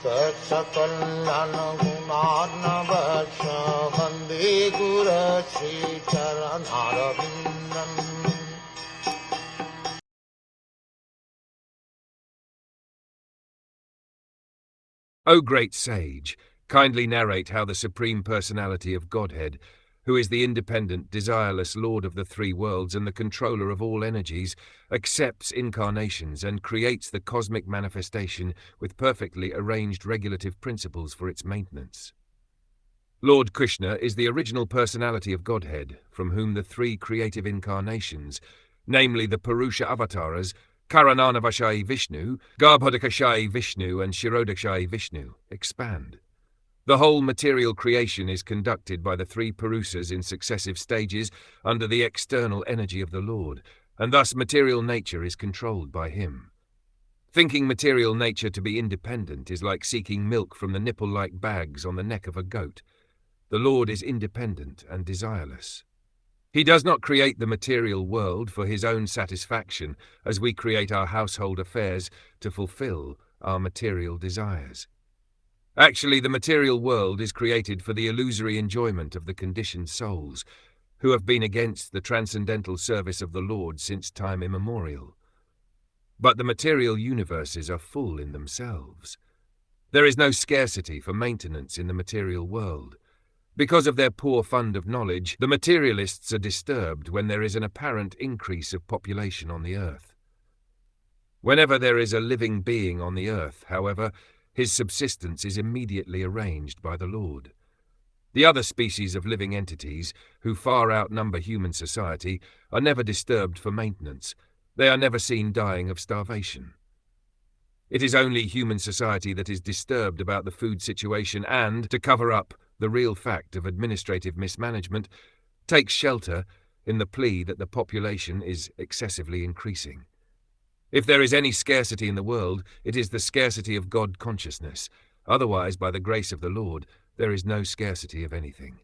Saksakallan gunarnavasya Vande Guru Sri Charanaravindan. O great sage, kindly narrate how the Supreme Personality of Godhead, who is the independent, desireless Lord of the three worlds and the controller of all energies, accepts incarnations and creates the cosmic manifestation with perfectly arranged regulative principles for its maintenance. Lord Krishna is the original personality of Godhead, from whom the three creative incarnations, namely the Purusha avatars, Karananavashayi Vishnu, Garbhodakashayi Vishnu and Shirodakashayi Vishnu, expand. The whole material creation is conducted by the three Purusas in successive stages under the external energy of the Lord, and thus material nature is controlled by him. Thinking material nature to be independent is like seeking milk from the nipple-like bags on the neck of a goat. The Lord is independent and desireless. He does not create the material world for his own satisfaction, as we create our household affairs to fulfill our material desires. Actually, the material world is created for the illusory enjoyment of the conditioned souls, who have been against the transcendental service of the Lord since time immemorial. But the material universes are full in themselves. There is no scarcity for maintenance in the material world. Because of their poor fund of knowledge, the materialists are disturbed when there is an apparent increase of population on the earth. Whenever there is a living being on the earth, however, his subsistence is immediately arranged by the Lord. The other species of living entities, who far outnumber human society, are never disturbed for maintenance. They are never seen dying of starvation. It is only human society that is disturbed about the food situation and, to cover up the real fact of administrative mismanagement, takes shelter in the plea that the population is excessively increasing. If there is any scarcity in the world, it is the scarcity of God consciousness. Otherwise, by the grace of the Lord, there is no scarcity of anything.